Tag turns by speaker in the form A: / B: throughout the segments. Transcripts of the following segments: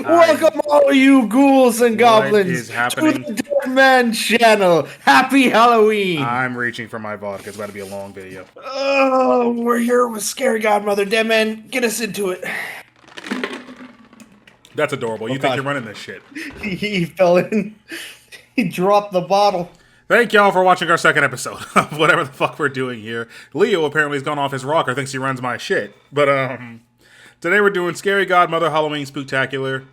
A: Welcome all you ghouls and
B: What
A: goblins
B: is
A: to
B: happening?
A: the Deadman channel. Happy Halloween!
B: I'm reaching for my vodka. It's about to be a long video.
A: Oh, we're here with Scary Godmother. Deadman, get us into it.
B: That's adorable.
A: Oh
B: You think you're
A: god,
B: running this shit.
A: he fell in. He dropped the bottle.
B: Thank y'all for watching our second episode of whatever the fuck we're doing here. Leo apparently has gone off his rocker, thinks he runs my shit. But today we're doing Scary Godmother Halloween Spooktacular,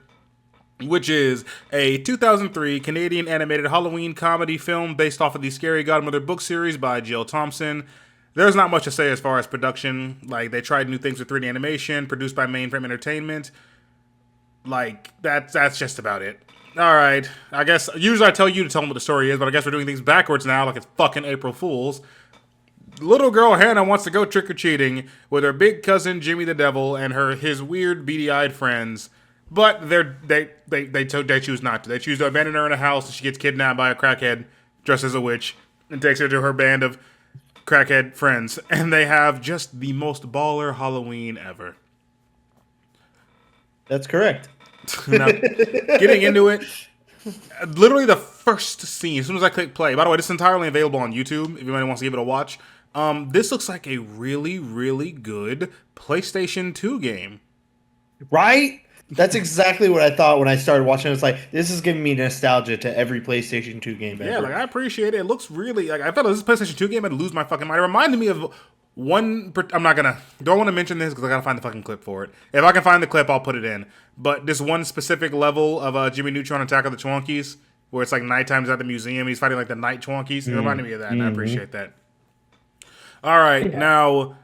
B: which is a 2003 Canadian animated Halloween comedy film based off of the Scary Godmother book series by Jill Thompson. There's not much to say as far as production. Like, they tried new things with 3D animation, produced by Mainframe Entertainment. Like, that's just about it. Alright, I guess, usually I tell you to tell them what the story is, but I guess we're doing things backwards now, like it's fucking April Fool's. Little girl Hannah wants to go trick-or-treating with her big cousin Jimmy the Devil and his weird beady-eyed friends, but they choose not to. They choose to abandon her in a house, and she gets kidnapped by a crackhead dressed as a witch and takes her to her band of crackhead friends, and they have just the most baller Halloween ever.
A: That's correct.
B: Now, getting into it, literally the first scene, as soon as I click play, by the way, this is entirely available on YouTube if anybody wants to give it a watch. This looks like a really, really good PlayStation 2 game.
A: Right? That's exactly what I thought when I started watching. It's like, this is giving me nostalgia to every PlayStation 2 game ever.
B: Yeah, like, I appreciate it. It looks really, like, I thought this PlayStation 2 game, I'd lose my fucking mind. It reminded me of one, I'm not gonna, don't want to mention this because I gotta find the fucking clip for it. If I can find the clip, I'll put it in. But this one specific level of Jimmy Neutron Attack of the Chwonkies, where it's like nighttime's at the museum, he's fighting like the night Chwonkies. It reminded me of that, and I appreciate that. All right, now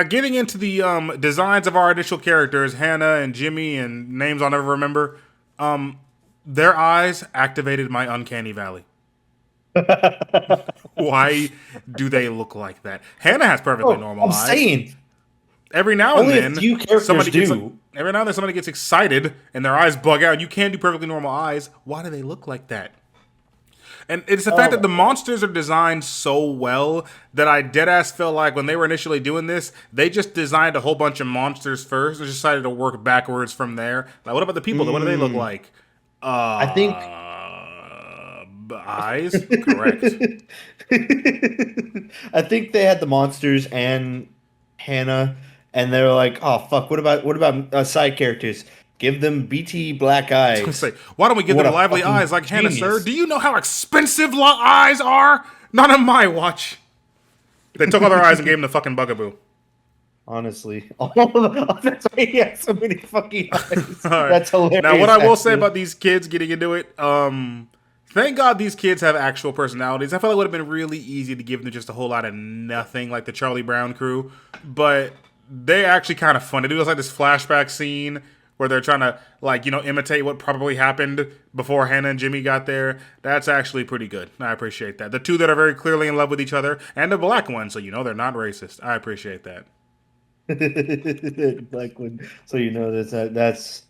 B: getting into the designs of our initial characters, Hannah and Jimmy, and names I'll never remember. Their eyes activated my uncanny valley. Why do they look like that? Hannah has perfectly
A: Oh,
B: normal
A: I'm
B: eyes.
A: saying
B: Every now and
A: only a
B: then,
A: few characters
B: somebody gets
A: do.
B: every now and then somebody gets excited and their eyes bug out. You can do perfectly normal eyes. Why do they look like that? And it's the fact that the monsters are designed so well that I deadass feel like when they were initially doing this, they just designed a whole bunch of monsters first and decided to work backwards from there. Like, what about the people? What do they look like?
A: I think
B: Eyes? Correct.
A: I think they had the monsters and Hannah, and they were like, "Oh fuck! What about side characters? Give them BT black eyes."
B: Say, why don't we give
A: What
B: them
A: a
B: lively
A: fucking
B: eyes like Hannah, sir?
A: genius.
B: Do you know how expensive eyes are? Not on my watch. They took all their eyes and gave him the fucking bugaboo.
A: Honestly, that's why he has so many fucking eyes.
B: All right.
A: That's hilarious.
B: Now, what I will say
A: actually.
B: about these kids getting into it, thank God these kids have actual personalities. I feel like it would have been really easy to give them just a whole lot of nothing, like the Charlie Brown crew, but they actually kind of fun. They do like this flashback scene where they're trying to, like, you know, imitate what probably happened before Hannah and Jimmy got there. That's actually pretty good. I appreciate that. The two that are very clearly in love with each other, and the black one, so you know they're not racist. I appreciate that.
A: Black one. So you know that's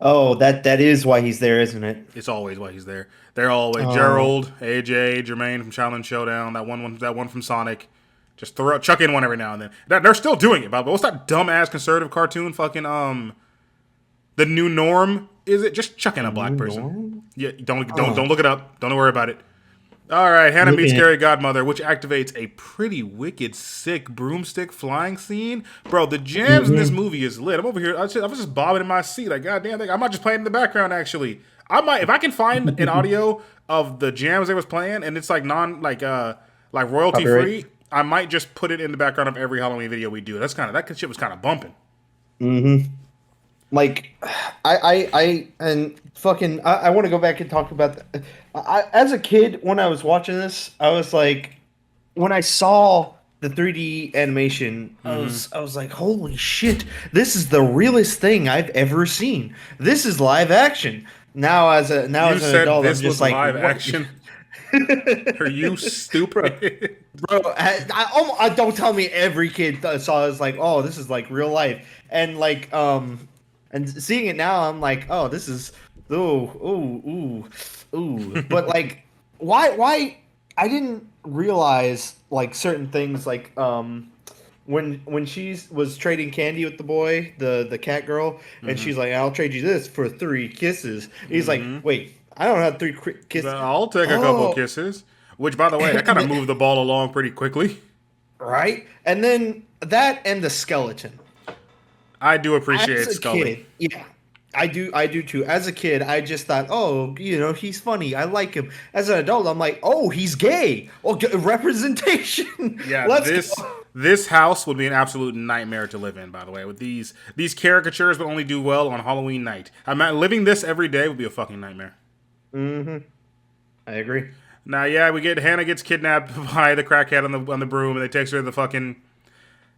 A: oh that is why he's there, isn't it?
B: It's always why he's there. They're always
A: Oh,
B: Gerald, AJ, Jermaine from Challenge Showdown, that one from Sonic. Just chuck in one every now and then. They're still doing it, but what's that dumbass conservative cartoon? Fucking the new norm, is it? Just chuck in a black
A: new
B: person.
A: norm.
B: Yeah, don't
A: Oh,
B: look it up. Don't worry about it. All right, Hannah meets
A: looking at
B: Scary Godmother, which activates a pretty wicked, sick broomstick flying scene. Bro, the jams in this
A: mhm.
B: movie is lit. I'm over here. I was just bobbing in my seat, like, goddamn, I might just play it in the background. Actually, I might, if I can find an audio of the jams they was playing, and it's like like royalty
A: Copyright.
B: free. I might just put it in the background of every Halloween video we do. That shit was kind of bumping.
A: Mm-hmm. Like, and fucking, I want to go back and talk about. As a kid, when I was watching this, I was like, when I saw the 3D animation, I was like, holy shit, this is the realest thing I've ever seen. This is live action. Now
B: You
A: as an
B: said
A: adult, I'm
B: this
A: just
B: was
A: like,
B: live
A: what?
B: action. Are you
A: Bro,
B: stupid?
A: bro, don't tell me every kid saw this like, oh, this is like real life, and like, and seeing it now, I'm like, oh, this is, ooh. But like, why? I didn't realize like certain things, like, when she was trading candy with the boy, the cat girl, and
B: Mm-hmm.
A: she's like, "I'll trade you this for 3 kisses." He's like,
B: Mm-hmm.
A: "Wait, I don't have three kisses."
B: I'll take a couple
A: Oh,
B: kisses. Which, by the way, that kind
A: and
B: of moved the ball along pretty quickly.
A: right? And then that and the skeleton.
B: I do
A: As
B: appreciate
A: a
B: Scully.
A: kid, yeah, I do too. As a kid, I just thought, oh, he's funny. I like him. As an adult, I'm like, oh, he's gay. Oh, representation.
B: Yeah,
A: Let's
B: this
A: go.
B: this house would be an absolute nightmare to live in. By the way, with these caricatures would only do well on Halloween night. I'm at, living this every day would be a fucking nightmare.
A: Mm-hmm. I agree.
B: Now, yeah, we get Hannah gets kidnapped by the crackhead on the broom, and they takes her to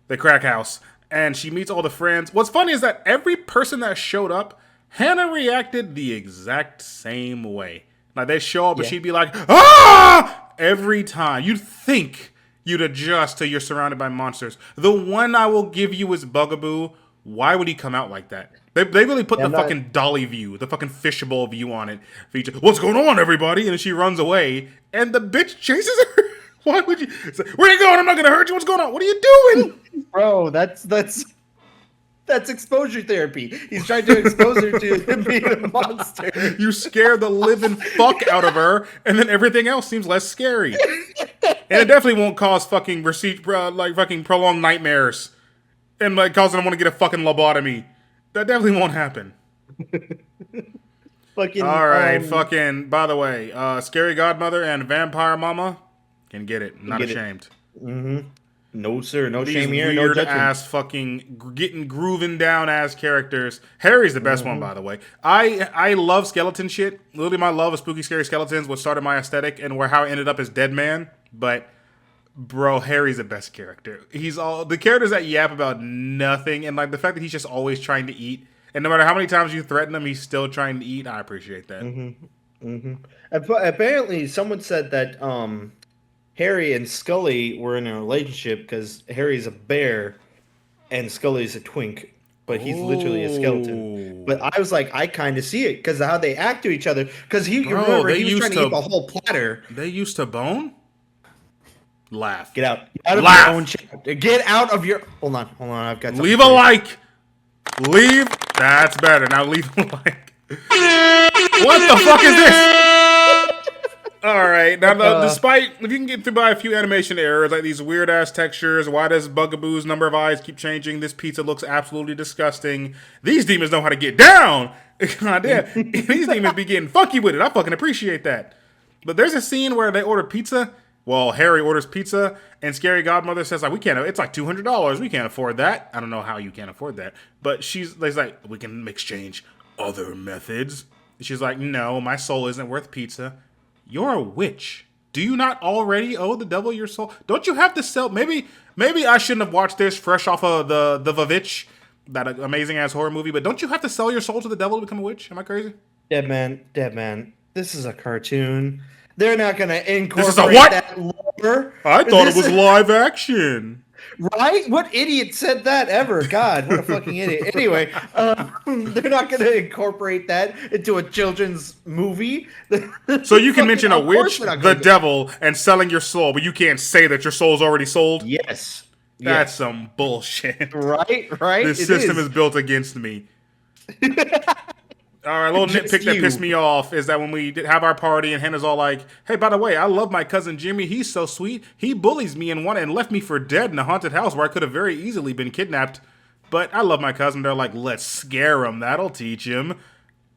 B: the crack house, and she meets all the friends. What's funny is that every person that showed up, Hannah reacted the exact same way. Like they show up, and
A: Yeah.
B: she'd be like, "Ah!" every time. You'd think you'd adjust till you're surrounded by monsters. The one I will give you is Bugaboo. Why would he come out like that? They really put
A: Yeah,
B: the
A: I'm not.
B: fucking dolly view, the fucking fishbowl view on it. Feature, what's going on, everybody? And then she runs away, and the bitch chases her. Why would you? It's like, where you going? I'm not gonna hurt you. What's going on? What are you doing?
A: Bro, that's exposure therapy. He's trying to expose her to him being a monster.
B: You scare the living fuck out of her, and then everything else seems less scary. And it definitely won't cause fucking like fucking prolonged nightmares, and like causing them want to get a fucking lobotomy. That definitely won't happen.
A: Fucking
B: All right, fucking. By the way, Scary Godmother and Vampire Mama can get it. Not
A: get it.
B: ashamed.
A: No sir, no
B: These
A: shame here, no
B: weird
A: judgment.
B: ass fucking getting grooving down ass characters. Harry's the best one, by the way. I love skeleton shit. Literally, my love of spooky, scary skeletons what started my aesthetic and where how I ended up as Deadman. But bro, Harry's the best character. He's all the characters that yap about nothing, and like the fact that he's just always trying to eat. And no matter how many times you threaten him, he's still trying to eat. I appreciate that.
A: Apparently, someone said that Harry and Scully were in a relationship because Harry's a bear and Scully's a twink, but he's literally a skeleton.
B: Oh.
A: But I was like, I kind of see it because of how they act to each other. Because you
B: Bro,
A: remember
B: they
A: he was
B: used
A: trying to
B: to-
A: eat the whole platter.
B: They used to bone? Laugh.
A: Get out! Get out of
B: Laugh.
A: your own chapter. Get out of your. Hold on, hold on. I've got something
B: Leave
A: for
B: a
A: you.
B: like. Leave. That's better. Now leave a like. What the fuck is this? All right. Now, despite if you can get through by a few animation errors like these weird ass textures, why does Bugaboo's number of eyes keep changing? This pizza looks absolutely disgusting. These demons know how to get down. God damn. These demons be getting funky with it. I fucking appreciate that. But there's a scene where they order pizza. Well, Harry orders pizza, and Scary Godmother says, like, we can't, it's like $200. We can't afford that. I don't know how you can't afford that. But she's like, we can exchange other methods. She's like, no, my soul isn't worth pizza. You're a witch. Do you not already owe the devil your soul? Don't you have to sell? Maybe I shouldn't have watched this fresh off of the Vavitch, that amazing ass horror movie. But don't you have to sell your soul to the devil to become a witch? Am I crazy?
A: Dead man. This is a cartoon. They're not going to incorporate
B: is a what?
A: that lore.
B: I thought it
A: This
B: was
A: is-
B: live action.
A: Right? What idiot said that ever? God, what a fucking idiot. Anyway, they're not going to incorporate that into a children's movie.
B: So you can mention a
A: Of course
B: witch,
A: they're not
B: the
A: gonna do-
B: devil, and selling your soul, but you can't say that your soul's already sold?
A: Yes.
B: That's some bullshit.
A: Right?
B: This
A: It
B: system is built against me. All right, a little
A: Just
B: nitpick that
A: you.
B: pissed me off is that when we have our party and Hannah's all like, hey, by the way, I love my cousin Jimmy. He's so sweet. He bullies me and left me for dead in a haunted house where I could have very easily been kidnapped. But I love my cousin. They're like, let's scare him. That'll teach him.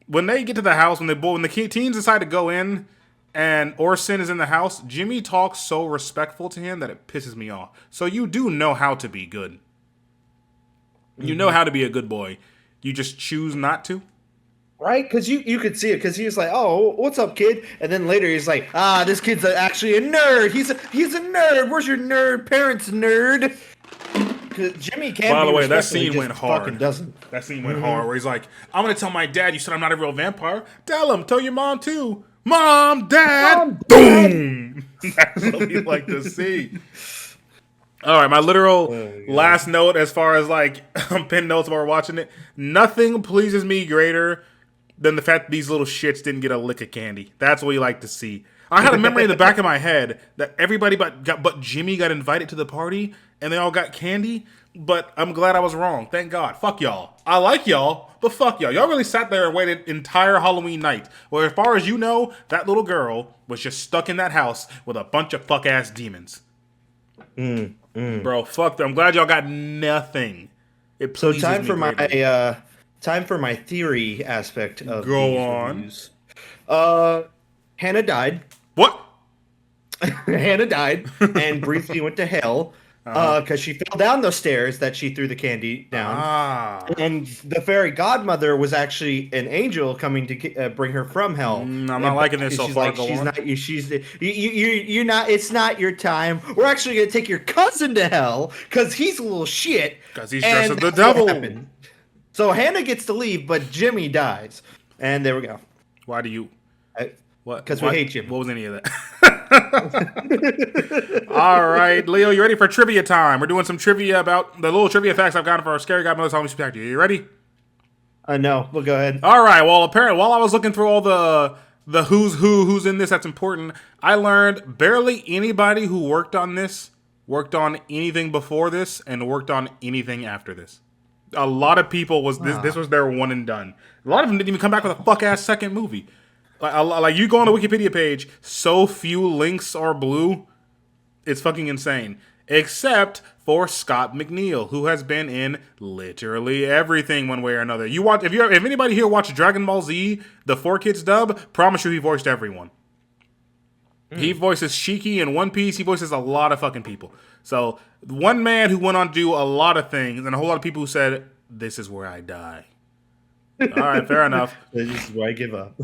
B: When they get to the house, when the teens decide to go in and Orson is in the house, Jimmy talks so respectful to him that it pisses me off. So you do know how to be good. You know how to be a good boy. You just choose not to.
A: Right? Because you could see it. Because he was like, "Oh, what's up, kid?" And then later he's like, this kid's actually a nerd. He's a nerd. Where's your nerd parents, nerd?" Because Jimmy can.
B: By the
A: be
B: way, that
A: respectful, he
B: scene
A: just
B: went hard.
A: Fucking doesn't.
B: That scene went hard where he's like, I'm going to tell my dad you said I'm not a real vampire. Tell him. Tell your mom, too. Mom, Dad.
A: Mom,
B: Boom. That's what we like to see. All right, my literal last note as far as like pin notes while we're watching it. Nothing pleases me greater than the fact that these little shits didn't get a lick of candy. That's what we like to see. I had a memory in the back of my head that everybody but Jimmy got invited to the party, and they all got candy. But I'm glad I was wrong. Thank God. Fuck y'all. I like y'all, but fuck y'all. Y'all really sat there and waited entire Halloween night. Well, as far as you know, that little girl was just stuck in that house with a bunch of fuck ass demons. Bro, fuck them. I'm glad y'all got nothing. It
A: So
B: pleases me greatly.
A: time for my theory aspect of
B: Go
A: these
B: on.
A: reviews. Hannah died.
B: What?
A: Hannah died and briefly went to hell because she fell down those stairs that she threw the candy down.
B: Ah.
A: And the fairy godmother was actually an angel coming to bring her from hell.
B: I'm
A: And
B: not liking this so
A: she's
B: far.
A: like,
B: Go
A: she's
B: on.
A: not you. You're not. It's not your time. We're actually gonna take your cousin to hell because he's a little shit.
B: Because he's dressed
A: And
B: as the
A: that's what
B: devil.
A: happened. So Hannah gets to leave, but Jimmy dies. And there we go.
B: Why do you... What?
A: Because we hate Jimmy.
B: What was any of that? All right, Leo, you ready for trivia time? We're doing some trivia about the little trivia facts I've got for our Scary Godmother's Halloween Spectacular. You ready?
A: No, we'll go ahead.
B: All right. Well, apparently, while I was looking through all the who's in this that's important, I learned barely anybody who worked on this worked on anything before this and worked on anything after this. A lot of people was this was their one and done. A lot of them didn't even come back with a fuck ass second movie. Like you go on the Wikipedia page, so few links are blue. It's fucking insane. Except for Scott McNeil, who has been in literally everything one way or another. You watch if anybody here watched Dragon Ball Z, the 4Kids dub, promise you he voiced everyone. He voices Shiki in One Piece. He voices a lot of fucking people. So one man who went on to do a lot of things, and a whole lot of people who said, "This is where I die." All right, fair enough.
A: This is where I give up.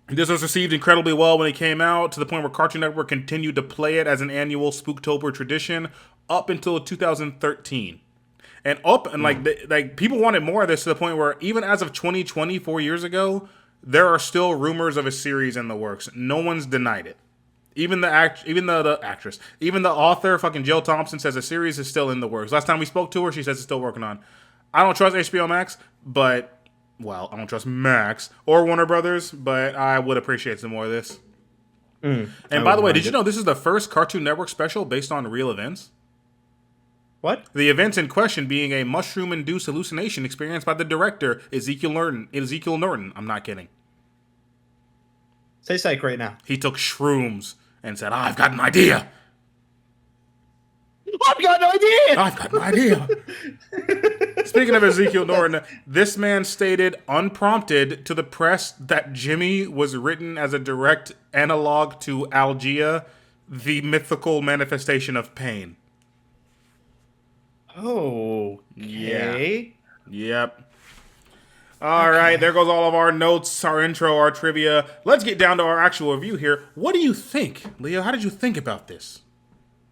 B: This was received incredibly well when it came out, to the point where Cartoon Network continued to play it as an annual Spooktober tradition up until 2013. And like people wanted more of this, to the point where even as of 2020, 4 years ago, there are still rumors of a series in the works. No one's denied it. Even the actress, even the author, fucking Jill Thompson, says a series is still in the works. Last time we spoke to her, she says it's still working on. I don't trust HBO Max, but I don't trust Max or Warner Brothers, but I would appreciate some more of this. And by the way, did you know this is the first Cartoon Network special based on real events?
A: What?
B: The events in question being a mushroom-induced hallucination experienced by the director Ezekiel Norton. I'm not kidding.
A: Say psych right now.
B: He took shrooms and said, "I've got an idea.
A: I've got no idea.
B: I've got an idea." Speaking of Ezekiel Norton, this man stated unprompted to the press that Jimmy was written as a direct analog to Algia, the mythical manifestation of pain.
A: Oh, okay.
B: Yep. All right, there goes all of our notes, our intro, our trivia. Let's get down to our actual review here. What do you think, Leo? How did you think about this?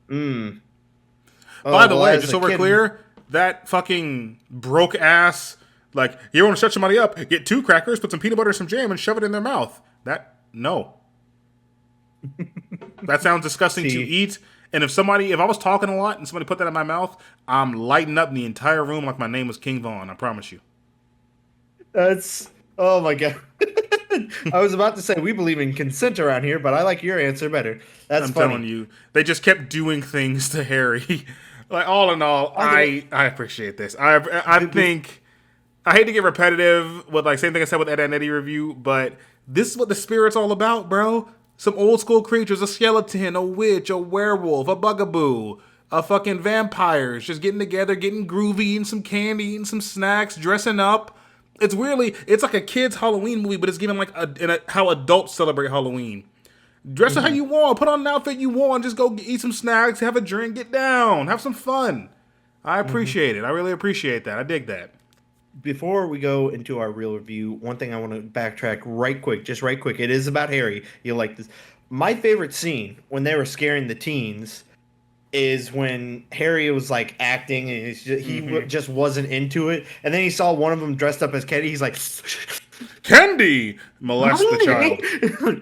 B: By the way, just so we're clear, that fucking broke ass, like, you want to shut somebody up, get 2 crackers, put some peanut butter, some jam, and shove it in their mouth. No. That sounds disgusting to eat. And if I was talking a lot and somebody put that in my mouth, I'm lighting up the entire room like my name was King Von, I promise you.
A: Oh my God. I was about to say we believe in consent around here, but I like your answer better. I'm
B: telling you, they just kept doing things to Harry. Like, all in all, I appreciate this. I think, I hate to get repetitive with, like, same thing I said with Ed and Eddie review, but this is what the spirit's all about, bro. Some old school creatures, a skeleton, a witch, a werewolf, a bugaboo, a fucking vampires, just getting together, getting groovy, eating some candy, eating some snacks, dressing up. It's like a kid's Halloween movie, but it's given like how adults celebrate Halloween. Dress how you want, put on an outfit you want, just go eat some snacks, have a drink, get down, have some fun. I appreciate it. I really appreciate that. I dig that.
A: Before we go into our real review, one thing I want to backtrack right quick. It is about Harry. You'll like this. My favorite scene when they were scaring the teens is when Harry was like acting and he just wasn't into it. And then he saw one of them dressed up as Kenny. He's like,
B: Candy! Molest the child.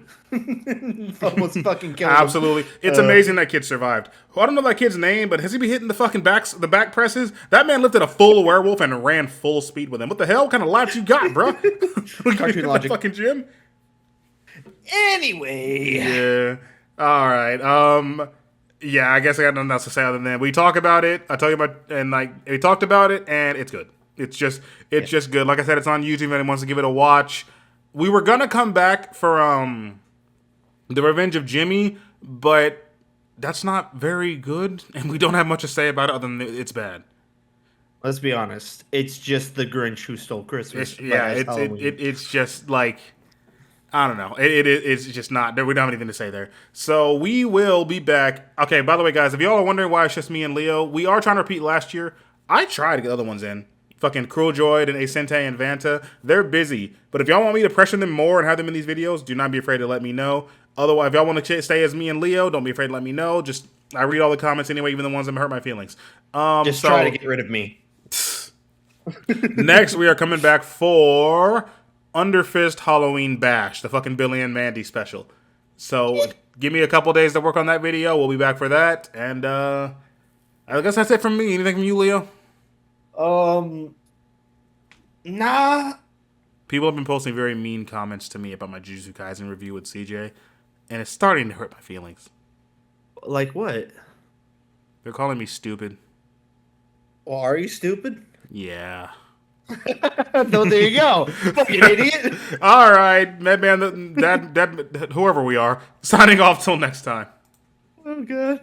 A: Almost fucking killed him.
B: Absolutely. It's amazing that kid survived. I don't know that kid's name, but has he been hitting the fucking the back presses? That man lifted a full werewolf and ran full speed with him. What the hell? What kind of lats you got, bro?
A: Cartoon logic.
B: Fucking gym?
A: Anyway.
B: Yeah. All right. Yeah, I guess I got nothing else to say other than we talk about it. I tell you about and like we talked about it, and it's good. It's
A: Yeah.
B: just good. Like I said, it's on YouTube. If anyone wants to give it a watch, we were gonna come back for the Revenge of Jimmy, but that's not very good, and we don't have much to say about it other than it's bad.
A: Let's be honest. It's just the Grinch who stole Christmas,
B: It's
A: but
B: yeah,
A: as Halloween.
B: it's just like I don't know. It's just not. We don't have anything to say there. So we will be back. Okay. By the way, guys, if y'all are wondering why it's just me and Leo, we are trying to repeat last year. I tried to get other ones in. Fucking Cruel Droid and Asente and Vanta. They're busy. But if y'all want me to pressure them more and have them in these videos, do not be afraid to let me know. Otherwise, if y'all want to stay as me and Leo, don't be afraid to let me know. Just I read all the comments anyway, even the ones that hurt my feelings.
A: Just try to
B: So
A: get rid of me.
B: next we are coming back for Underfist Halloween Bash, the fucking Billy and Mandy special. So give me a couple days to work on that video. We'll be back for that. And I guess that's it from me. Anything from you, Leo?
A: Um, nah.
B: People have been posting very mean comments to me about my Jujutsu Kaisen review with CJ, and it's starting to hurt my feelings.
A: Like what?
B: They're calling me stupid.
A: Well, are you stupid?
B: Yeah.
A: No, there you go. Fucking idiot.
B: All right, Madman, that whoever we are, signing off till next time.
A: Oh, God.